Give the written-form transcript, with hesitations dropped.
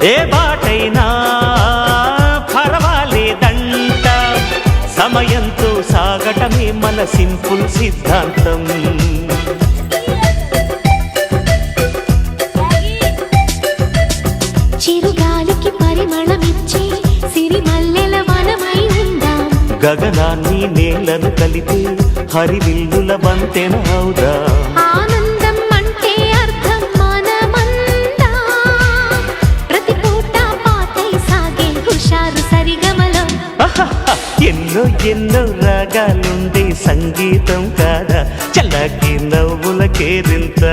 ఏ బాటైనా పర్వాలేదంట, సమయంతో సాగటమే మన సింపుల్ సిద్ధాంతం. చిరుగాలికి పరిమళమిచ్చే సిరిమల్లెల వనమై ఉందాం, గగనాన్ని నేలను కలిపే హరివిల్లుల బంతెన అవుదాం. ఆనందం అంటే అర్థం మనమందా, ప్రతి పూట పాతై సాగే హుషారు సరిగమలో. ఎన్నో ఎన్నో రాగాలుండే సంగీతం కాదా, చల్లకి నవ్వుల కేరింత.